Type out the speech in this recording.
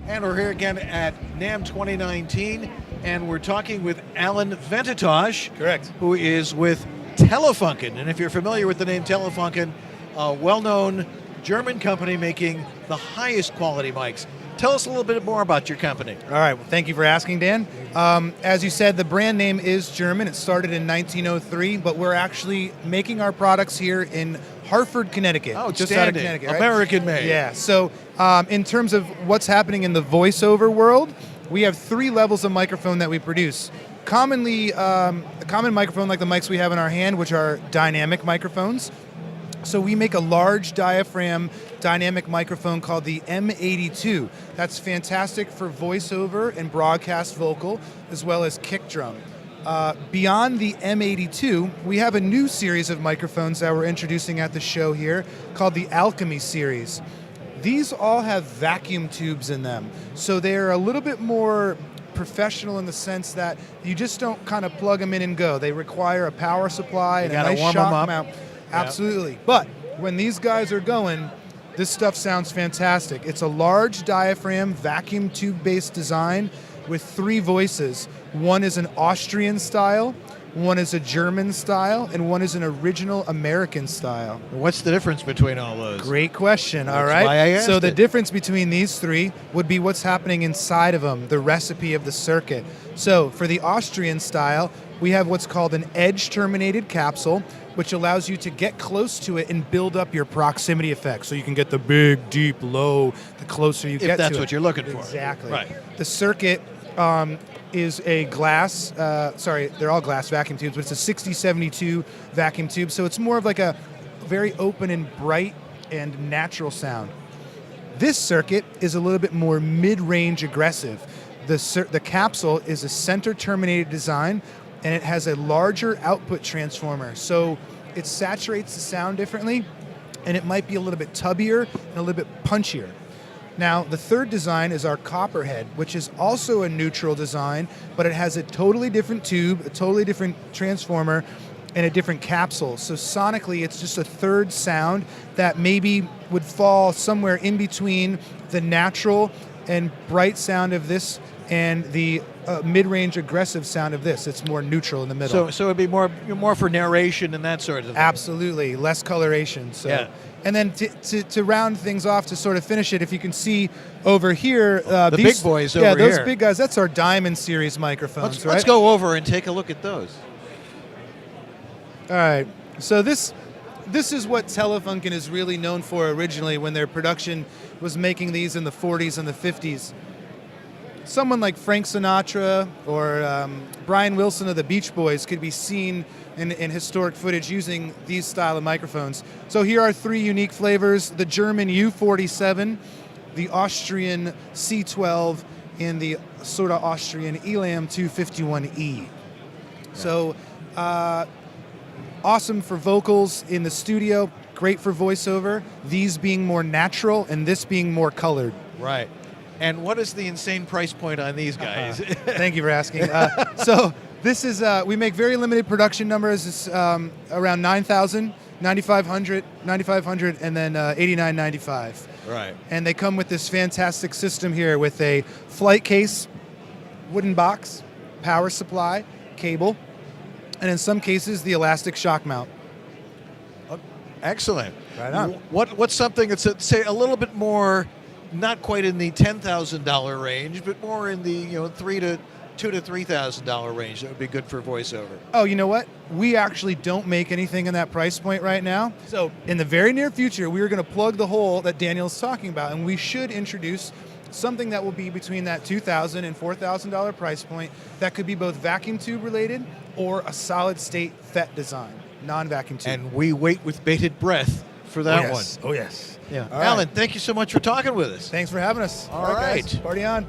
And we're here again at NAMM 2019, and we're talking with Alan Ventatosh. Correct. Who is with Telefunken. And if you're familiar with the name Telefunken, a well-known German company making the highest quality mics. Tell us a little bit more about your company. All right, well, thank you for asking, Dan. As you said, the brand name is German. It started in 1903, but we're actually making our products here in Hartford, Connecticut. Oh, just out of Connecticut, right? American made. Yeah, so in terms of what's happening in the voiceover world, we have 3 levels of microphone that we produce. Commonly, a common microphone like the mics we have in our hand, which are dynamic microphones. So we make a large diaphragm dynamic microphone called the M82. That's fantastic for voiceover and broadcast vocal, as well as kick drum. Beyond the M82, we have a new series of microphones that we're introducing at the show here called the Alchemy series. These all have vacuum tubes in them, so they're a little bit more professional in the sense that you just don't kind of plug them in and go. They require a power supply and a nice shock mount. Absolutely. Yep. But when these guys are going, this stuff sounds fantastic. It's a large diaphragm, vacuum tube-based design with 3 voices. One is an Austrian style, one is a German style, and one is an original American style. What's the difference between all those? Great question. All That's right. why I asked So the it. difference between these 3 would be what's happening inside of them, the recipe of the circuit. So for the Austrian style, we have what's called an edge-terminated capsule, which allows you to get close to it and build up your proximity effect. So you can get the big, deep, low, the closer you get to it. If that's what you're looking for. Exactly. Right. The circuit is a glass, they're all glass vacuum tubes, but it's a 6072 vacuum tube. So it's more of like a very open and bright and natural sound. This circuit is a little bit more mid-range aggressive. The capsule is a center-terminated design, and it has a larger output transformer. So it saturates the sound differently, and it might be a little bit tubbier and a little bit punchier. Now, the third design is our Copperhead, which is also a neutral design, but it has a totally different tube, a totally different transformer, and a different capsule. So sonically, it's just a third sound that maybe would fall somewhere in between the natural and bright sound of this and the mid-range aggressive sound of this. It's more neutral in the middle. So it'd be more for narration and that sort of thing. Absolutely, less coloration. So. Yeah. And then to round things off, to sort of finish it, if you can see over here, the big boys over here. Yeah, those big guys. That's our Diamond series microphones. Let's go over and take a look at those. All right. So this is what Telefunken is really known for originally, when their production was making these in the 40s and the 50s. Someone like Frank Sinatra or Brian Wilson of the Beach Boys could be seen in historic footage using these style of microphones. So here are 3 unique flavors: the German U47, the Austrian C12, and the sort of Austrian Elam 251E. So awesome for vocals in the studio, great for voiceover, these being more natural and this being more colored. Right. And what is the insane price point on these guys? Thank you for asking. So this is, we make very limited production numbers. It's around 9,000, 9,500, and then 89.95. Right. And they come with this fantastic system here with a flight case, wooden box, power supply, cable, and in some cases, the elastic shock mount. Excellent. Right on. What's something that's, say, a little bit more, not quite in the $10,000 range, but more in the $2,000 to $3,000 range that would be good for voiceover? Oh, you know what? We actually don't make anything in that price point right now. So in the very near future, we are going to plug the hole that Daniel's talking about, and we should introduce something that will be between that $2,000 and $4,000 price point that could be both vacuum tube related or a solid state FET design, non-vacuum tube. And we wait with bated breath for that one. Oh, yes. Yeah. All Alan, right. thank you so much for talking with us. Thanks for having us. All right. Guys, party on.